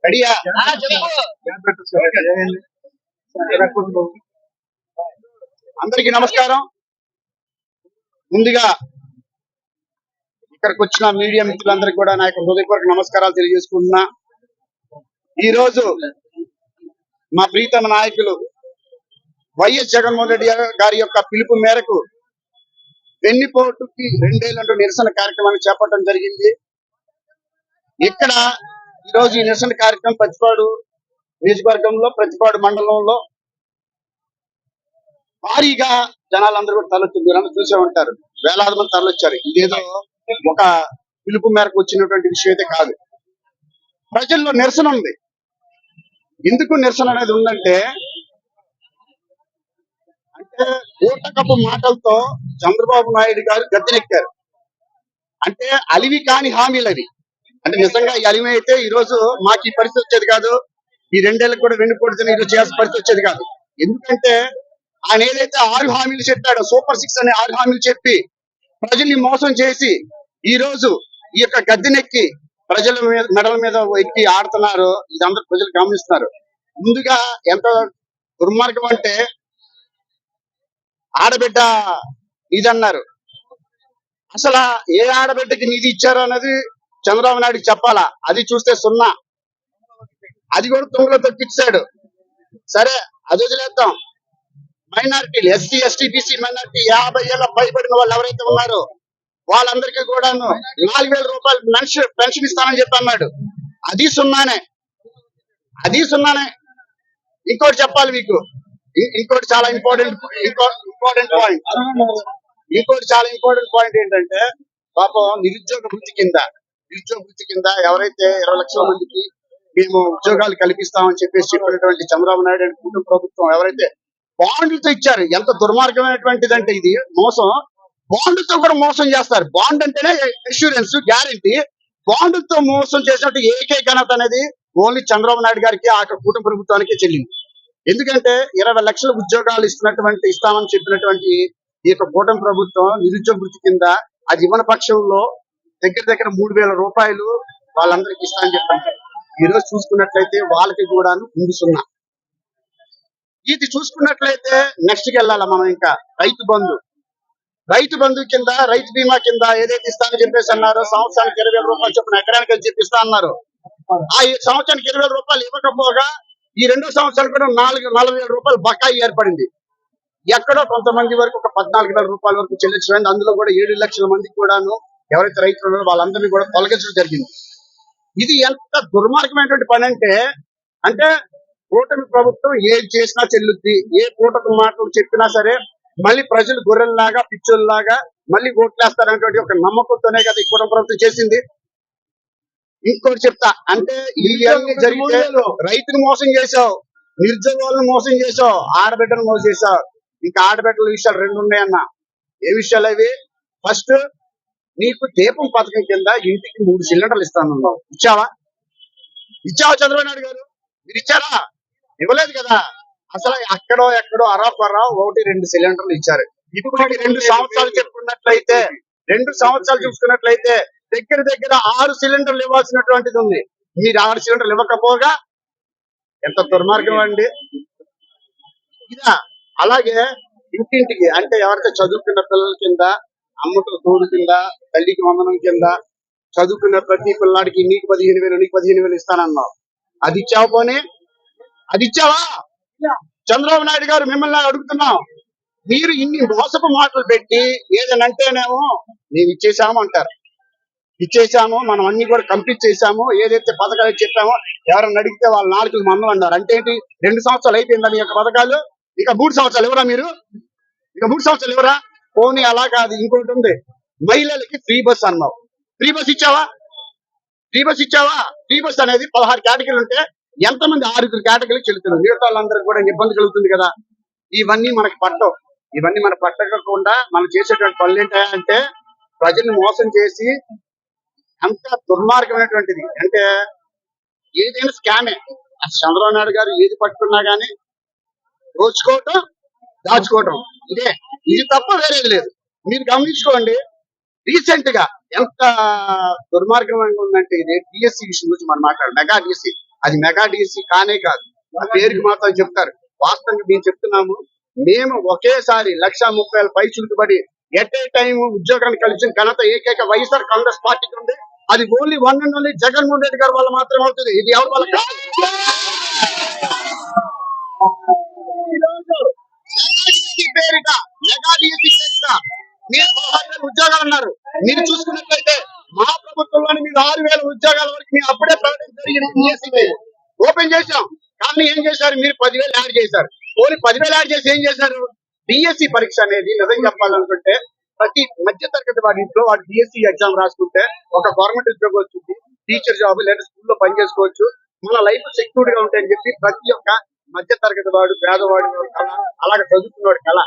రెడీయా? అందరికీ నమస్కారం. ముందుగా ఇక్కడికి వచ్చిన మీడియా మిత్రులందరికీ కూడా నా యొక్క హృదయపూర్వక నమస్కారాలు తెలియజేసుకుంటున్నా. ఈ రోజు మా ప్రీతమ నాయకులు వైఎస్ జగన్మోహన్ రెడ్డి గారి యొక్క పిలుపు మేరకు వెన్నిపోటుకి 2 ఏళ్లంటూ నిరసన కార్యక్రమాన్ని చేపట్టడం జరిగింది. ఇక్కడ ఈ రోజు ఈ నిరసన కార్యక్రమం ప్రతిపాడు నియోజకవర్గంలో, ప్రతిపాడు మండలంలో భారీగా జనాలందరూ కూడా తరలిచ్చారు. చూసే ఉంటారు, వేలాది మంది తరలిచ్చారు. ఇదేదో ఒక పిలుపు మేరకు వచ్చినటువంటి విషయం అయితే కాదు. ప్రజల్లో నిరసన ఉంది. ఎందుకు నిరసన అనేది ఉందంటే, ఊటకపు మాటలతో చంద్రబాబు నాయుడు గారు గద్దెనెక్కారు. అంటే అలివి కాని హామీలు అవి. అంటే నిజంగా ఈ అలివి అయితే ఈ రోజు మాకు ఈ పరిస్థితి వచ్చేది కాదు. ఈ 2 ఏళ్ళకి కూడా వెన్నుపోటుని ఈరోజు చేయాల్సిన పరిస్థితి వచ్చేది కాదు. ఎందుకంటే ఆయన ఏదైతే 6 హామీలు చెప్పాడో, సూపర్ 6 అనే 6 హామీలు చెప్పి ప్రజల్ని మోసం చేసి ఈ రోజు ఈ యొక్క గద్దెనెక్కి ప్రజల మీద మెడల మీద ఎక్కి ఆడుతున్నారు. ఇది అందరూ ప్రజలు గమనిస్తున్నారు. ముందుగా ఎంత దుర్మార్గం అంటే, ఆడబిడ్డ ఇదన్నారు. అసలు ఏ ఆడబిడ్డకి నిధి ఇచ్చారో అన్నది చంద్రబాబు నాయుడుకి చెప్పాలా. అది చూస్తే 0. అది కూడా తుంగలో తొక్కిచ్చాడు. సరే, అది వదిలేద్దాం. మైనారిటీలు, ఎస్సీ, ఎస్టీ, బీసీ మైనారిటీ 50 ఏళ్ళ పైబడిన వాళ్ళు ఎవరైతే ఉన్నారో వాళ్ళందరికీ కూడాను 4000 రూపాయలు పెన్షన్ ఇస్తానని చెప్పి అన్నాడు. అది 0నే. అది 0నే. ఇంకోటి చెప్పాలి మీకు. ఇంకోటి చాలా ఇంపార్టెంట్ పాయింట్ ఏంటంటే, పాపం నిరుద్యోగ వృత్తి కింద ఎవరైతే 20 లక్షల మందికి మేము ఉద్యోగాలు కల్పిస్తామని చెప్పేసి చెప్పినటువంటి చంద్రబాబు నాయుడు కుటుంబ ప్రభుత్వం ఎవరైతే బాండ్లతో ఇచ్చారు. ఎంత దుర్మార్గమైనటువంటిదంటే ఇది మోసం. బాండ్లతో కూడా మోసం చేస్తారు. బాండ్ అంటేనే ఇన్సూరెన్స్, గ్యారంటీ. బాండ్లతో మోసం చేసినట్టు ఏకైక ఘనత అనేది ఓన్లీ చంద్రబాబు నాయుడు గారికి, ఆ కుటుంబ ప్రభుత్వానికి చెల్లింది. ఎందుకంటే 20 లక్షల ఉద్యోగాలు ఇస్తామని చెప్పినటువంటి ఈ యొక్క కూటమి ప్రభుత్వం నిరుద్యోగ వృత్తి కింద అది ఇవ్వని పక్షంలో దగ్గర 3000 రూపాయలు వాళ్ళందరికీ ఇస్తామని చెప్పండి. ఈ రోజు చూసుకున్నట్లయితే వాళ్ళకి కూడా ముందు 0. ఇది చూసుకున్నట్లయితే నెక్స్ట్కి వెళ్ళాలి మనం. ఇంకా రైతు బంధు కింద, రైతు బీమా కింద ఏదైతే ఇస్తామని చెప్పేసి అన్నారో, సంవత్సరానికి 20,000 రూపాయలు చొప్పున ఎకరానికి అని చెప్పిస్తా అన్నారు. ఆ సంవత్సరానికి 20,000 రూపాయలు ఇవ్వకపోగా ఈ 2వ సంవత్సరాలు కూడా 40,000 రూపాయలు బకాయి ఏర్పడింది. ఎక్కడో కొంతమంది వరకు ఒక 14,000 రూపాయల వరకు చెల్లించడం. అందులో కూడా 7 లక్షల మందికి కూడాను ఎవరైతే రైతులు ఉన్నారో వాళ్ళందరినీ కూడా తొలగించడం జరిగింది. ఇది ఎంత దుర్మార్గమైనటువంటి పని అంటే కూటమి ప్రభుత్వం ఏం చేసినా చెల్లుద్ది. ఏ కూటమి మాటలు చెప్పినా సరే మళ్ళీ ప్రజలు గొర్రెల్లాగా, పిచ్చోల్లాగా మళ్ళీ ఓట్లేస్తారనేటువంటి ఒక నమ్మకంతోనే కదా ఈ కూటమి ప్రభుత్వం చేసింది. ఇంకోటి చెప్తా, అంటే ఇవన్నీ జరిగితే రైతును మోసం చేసావు, నిరుద్యోగులను మోసం చేసావు, ఆడబిడ్డను మోసం చేసావు. ఇంకా ఆడబిడ్డల విషయాలు 2 ఉన్నాయన్న. ఏ విషయాలు అవి? ఫస్ట్, నీకు దీపం పథకం కింద ఇంటికి 3 సిలిండర్లు ఇస్తానన్నావు. ఇచ్చావా చంద్రబాబు నాయుడు గారు? మీరు ఇచ్చారా? ఇవ్వలేదు కదా. అసలు అక్కడో ఎక్కడో అరాకొరా 1-2 సిలిండర్లు ఇచ్చారు. ఇప్పటికి 2 సంవత్సరాలు చెప్పుకున్నట్లయితే, 2 సంవత్సరాలు చూసుకున్నట్లయితే దగ్గర 6 సిలిండర్లు ఇవ్వాల్సినటువంటిది ఉంది. మీరు 6 సిలిండర్లు ఇవ్వకపోగా ఎంత దుర్మార్గం అండి ఇదా. అలాగే ఇంటింటికి, అంటే ఎవరైతే చదువుకున్న పిల్లల కింద, అమ్మకు తోడు కింద, తల్లికి వందనం కింద చదువుకున్న ప్రతి పిల్లాడికి నీకు 15,000 ఇస్తానన్నావు. అది ఇచ్చావు. పోనీ అది ఇచ్చావా? చంద్రబాబు నాయుడు గారు, మిమ్మల్ని అడుగుతున్నాం. మీరు ఇన్ని మోసపు మాటలు పెట్టి ఏదనంటేనేమో మేము ఇచ్చేసాము అంటారు. ఇచ్చేసాము, మనం అన్ని కూడా కంప్లీట్ చేశాము, ఏదైతే పథకాలు చెప్పామో ఎవరన్నా అడిగితే వాళ్ళ 4 మందం అన్నారు. అంటే ఏంటి? 2 సంవత్సరాలు అయిపోయిందా మీ యొక్క పథకాలు? ఇక 3 సంవత్సరాలు ఎవరా మీరు? ఇక 3 సంవత్సరాలు ఎవరా? పోనీ అలా కాదు, ఇంకోటి ఉంది. మహిళలకి ఫ్రీ బస్ అన్నావు. ఫ్రీ బస్ ఇచ్చావా? ఫ్రీ బస్ అనేది 16 కేటగిరీలు ఉంటే ఎంతమంది? 6 కేటగిరీలు చెల్లుతున్నారు. మిగతా వాళ్ళందరికీ కూడా ఇబ్బంది కలుగుతుంది కదా. ఇవన్నీ మనకు పట్టవు. ఇవన్నీ మనకు పట్టకుండా మనం చేసేటువంటి పనులు ఏంటంటే ప్రజల్ని మోసం చేసి అంత దుర్మార్గమైనటువంటిది. అంటే ఏదైనా స్కామే. చంద్రబాబు నాయుడు గారు ఏది పట్టుకున్నా గానీ దోచుకోవటం, దాచుకోవటం, ఇది తప్ప వేరేది లేదు. మీరు గమనించుకోండి. రీసెంట్ గా ఎంత దుర్మార్గంగా ఉందంటే ఇది డిఎస్సి విషయం గురించి మనం మాట్లాడాలి. మెగా డిఎస్సి, అది మెగా డిఎస్సి కానే కాదు, ఆ పేరుకి మాత్రం చెప్తారు. వాస్తవంగా మేము చెప్తున్నాము, మేము ఒకేసారి 1,30,000 పై చుట్టుబడి ఎట్ ఏ టైం ఉద్యోగాన్ని కల్పించిన ఘనత ఏకైక వైఎస్ఆర్ కాంగ్రెస్ పార్టీకి ఉంది. అది only one and only Jaganmohan Reddy గారి వల్ల మాత్రమే అవుతుంది. ఇది ఎవరి వల్ల కాదు. ఈ రోజు మెగా పేరిట మెగా డిఎస్సి పేరిట మీరు 16,000 ఉద్యోగాలు అన్నారు. మీరు చూసుకున్నట్లయితే మా ప్రభుత్వంలోని మీరు 6,000 ఉద్యోగాల వరకు మీరు అప్పుడే ప్రకటన జరిగింది. డిఎస్సి ఓపెన్ చేశాం, కానీ ఏం చేశారు మీరు? 10,000 యాడ్ చేశారు. ఓన్లీ 10,000 యాడ్ చేసి ఏం చేశారు? డిఎస్సి పరీక్ష అనేది నిజం చెప్పాలనుకుంటే ప్రతి మధ్య తరగతి వాడి ఇంట్లో వాడు డిఎస్సి ఎగ్జామ్ రాసుకుంటే ఒక గవర్నమెంట్ ఉద్యోగం వచ్చింది, టీచర్ జాబ్ లేదా స్కూల్లో పని చేసుకోవచ్చు, మన లైఫ్ సెక్యూర్డ్ గా ఉంటాయని చెప్పి ప్రతి ఒక్క మధ్య తరగతి వాడు, పేదవాడు కళ, అలాగే చదువుకున్నాడు కళ.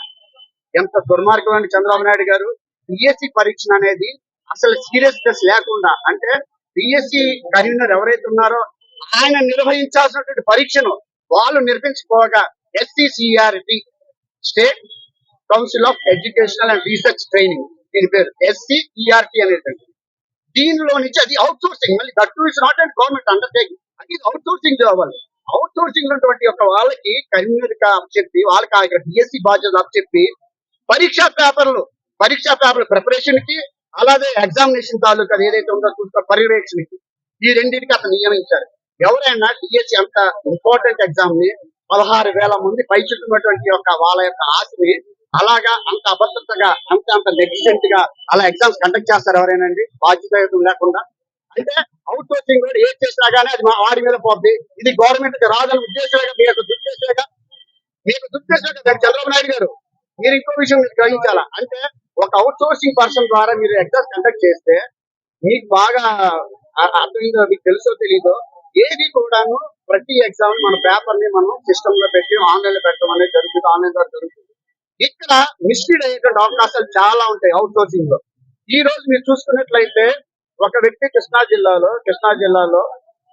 ఎంత దుర్మార్గమైన చంద్రబాబు నాయుడు గారు డిఎస్సి పరీక్ష అనేది అసలు సీరియస్నెస్ లేకుండా, అంటే డిఎస్సి కన్వీనర్ ఎవరైతే ఉన్నారో ఆయన నిర్వహించాల్సినటువంటి పరీక్షను వాళ్ళు నిర్వహించుకోగా SCCRT, state council of educational and research training, దీని పేరు ఎస్సీఈఆర్టీ అనేది. దీనిలో నుంచి అది అవుట్ సోర్సింగ్, మళ్ళీ that is not and government undertaking, అది outsourcing job. Outsourcing ఉన్నటువంటి యొక్క వాళ్ళకి కన్వీనర్ చెప్పి వాళ్ళకి ఆ డిఎస్సి బాధ్యత చెప్పి పరీక్షా పేపర్ల ప్రిపరేషన్ కి, అలాగే ఎగ్జామినేషన్ తాలూకా ఏదైతే ఉందో చూసుకో పర్యవేక్షణకి, ఈ రెండింటికి అతను నియమించారు. ఎవరైనా డిఎస్సి అంత ఇంపార్టెంట్ ఎగ్జామ్ ని 16,000 మంది పై చుట్టున్నటువంటి యొక్క వాళ్ళ యొక్క ఆశని అలాగా అంత అభద్రతగా అంత నెగ్లిజెంట్ గా అలా ఎగ్జామ్స్ కండక్ట్ చేస్తారు ఎవరైనాండి, బాధ్యత లేకుండా? అంటే అవుట్ సోర్సింగ్ కూడా ఏం చేసినా గానీ అది మా వాడి మీద పోద్ది, ఇది గవర్నమెంట్ కి రాదని ఉద్దేశంగా మీకు దుర్దేశంగా చంద్రబాబు నాయుడు గారు. మీరు ఇంకో విషయం మీరు గ్రహించాలా అంటే, ఒక అవుట్ సోర్సింగ్ పర్సన్ ద్వారా మీరు ఎగ్జామ్స్ కండక్ట్ చేస్తే మీకు బాగా అర్థమైందో, మీకు తెలుసో తెలీదో, ఏది కూడాను ప్రతి ఎగ్జామ్ మన పేపర్ ని మనం సిస్టమ్ లో పెట్టి ఆన్లైన్ లో పెట్టడం అనేది జరుగుతుంది, ఆన్లైన్ ద్వారా జరుగుతుంది. ఇక్కడ మిస్లీడ్ అయ్యేటువంటి అవకాశాలు చాలా ఉంటాయి అవుట్ సోర్సింగ్ లో. ఈ రోజు మీరు చూసుకున్నట్లయితే ఒక వ్యక్తి కృష్ణా జిల్లాలో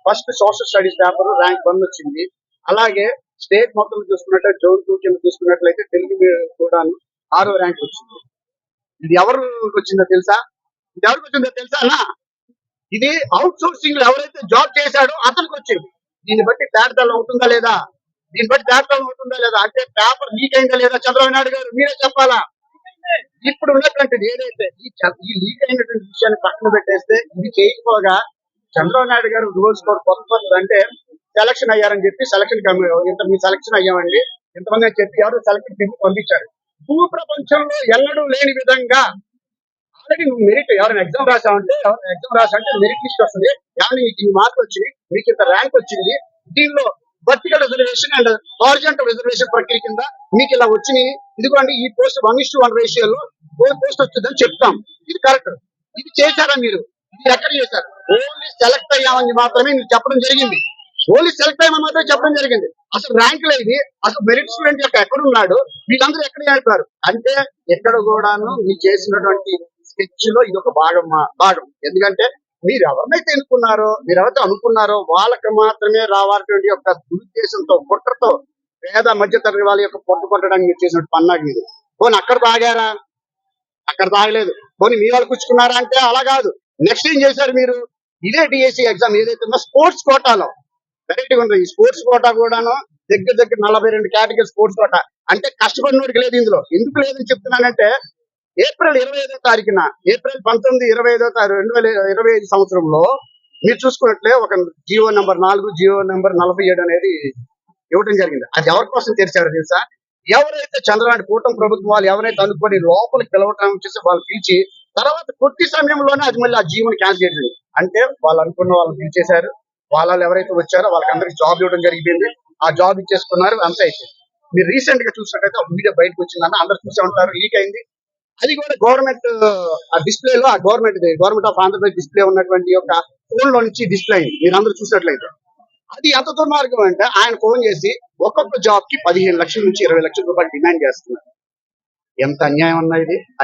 first social studies paper rank 1 వచ్చింది. అలాగే స్టేట్ మొత్తం చూసుకున్నట్లయితే జోన్ 2 కింద చూసుకున్నట్లయితే తెలుగు కూడా 6వ ర్యాంక్ వచ్చింది. ఇది ఎవరు వచ్చిందో తెలుసా? అన్నా? ఇది అవుట్ సోర్సింగ్ లో ఎవరైతే జాబ్ చేశాడో అతనికి వచ్చింది. దీన్ని బట్టి తేటతలం అవుతుందా లేదా? అంటే పేపర్ లీక్ అయిందా లేదా? చంద్రబాబు నాయుడు గారు మీరే చెప్పాలా. ఇప్పుడు ఉన్నటువంటిది ఏదైతే ఈ లీక్ అయినటువంటి విషయాన్ని పక్కన పెట్టేస్తే, ఇది చేయకపోగా చంద్రబాబు నాయుడు గారు రూల్స్ కొత్త అంటే సెలక్షన్ అయ్యారని చెప్పి ఇంత మీ సెలక్షన్ అయ్యామండి ఇంతమంది అని చెప్పి ఎవరు సెలక్షన్ టీం పంపించారు. భూ ప్రపంచంలో ఎన్నడూ లేని విధంగా ఆల్రెడీ నువ్వు మెరిట్ ఎవరైనా ఎగ్జామ్ రాసావంటే మెరిట్ లిస్ట్ వస్తుంది, కానీ మీకు ఈ మార్కులు వచ్చింది, మీకు ఇంత ర్యాంక్ వచ్చింది, దీనిలో vertical reservation and horizontal reservation ప్రక్రియ కింద మీకు ఇలా వచ్చినాయి, ఇదిగోండి ఈ పోస్ట్ 1:1 రేషియోలో పోస్ట్ వచ్చిందని చెప్తాం. ఇది కరెక్ట్. ఇది చేశారా మీరు? ఇది ఎక్కడ చేశారు? ఓన్లీ సెలెక్ట్ అయ్యామని మాత్రమే మీరు చెప్పడం జరిగింది. అసలు ర్యాంకులు ఇది, అసలు మెరిట్ స్టూడెంట్ యొక్క ఎక్కడున్నాడు, వీళ్ళందరూ ఎక్కడ చేస్తారు అంటే ఎక్కడ కూడాను మీరు చేసినటువంటి స్కెచ్ లో ఇది ఒక భాగం. ఎందుకంటే మీరు ఎవరినైతే ఎవరైతే అనుకున్నారో వాళ్ళకి మాత్రమే రావాల్సినటువంటి యొక్క దురుద్దేశంతో, కుట్రతో పేద మధ్య తరగతి వాళ్ళ యొక్క పొట్టు కొట్టడానికి మీరు చేసినట్టు పన్నాకి మీరు పోనీ అక్కడ తాగలేదు, పోనీ మీ వాళ్ళు కూర్చుకున్నారా అంటే అలా కాదు. నెక్స్ట్ ఏం చేశారు మీరు? ఇదే డిఎస్సి ఎగ్జామ్ ఏదైతే ఉందో స్పోర్ట్స్ కోటాలో వెరైటీగా ఉంది. ఈ స్పోర్ట్స్ కోటా కూడాను దగ్గర 42 కేటగిరీ స్పోర్ట్స్ కోటా, అంటే కష్టపడినోడికి లేదు. ఇందులో ఎందుకు లేదని చెప్తున్నానంటే ఏప్రిల్ 19, 2025 సంవత్సరంలో మీరు చూసుకున్నట్లే ఒక జియో నెంబర్ 4, జియో నెంబర్ 47 అనేది ఇవ్వడం జరిగింది. అది ఎవరి కోసం తెరిచారో తెలుసా? ఎవరైతే చంద్రబాబు కూటమి ప్రభుత్వం వాళ్ళు ఎవరైతే అనుకుని లోపలికి పిలవటం చేసి వాళ్ళు పిలిచి తర్వాత కొద్ది సమయంలోనే అది మళ్ళీ ఆ జీవోని క్యాన్సిల్ చేసింది. అంటే వాళ్ళు అనుకున్న వాళ్ళు పిలిచేశారు, వాళ్ళు ఎవరైతే వచ్చారో వాళ్ళకందరికి జాబ్ ఇవ్వడం జరిగింది, ఆ జాబ్ ఇచ్చేసుకున్నారు, అంతా అయిపోయింది. మీరు రీసెంట్ గా చూసినట్టయితే ఒక వీడియో బయటకు వచ్చిందన్న అందరు చూసే ఉంటారు, లీక్ అయింది. అది కూడా గవర్నమెంట్ ఆ డిస్ప్లేలో గవర్నమెంట్ ఆఫ్ ఆంధ్రప్రదేశ్ డిస్ప్లే ఉన్నటువంటి యొక్క ఫోన్ లో నుంచి డిస్ప్లే అయింది. మీరు అందరూ చూసినట్లయితే అది ఎంత దుర్మార్గం అంటే ఆయన ఫోన్ చేసి ఒక్కొక్క జాబ్ కి 15 లక్షల నుంచి 20 లక్షల రూపాయలు డిమాండ్ చేస్తున్నారు. ఎంత అన్యాయం అన్నా ఇది.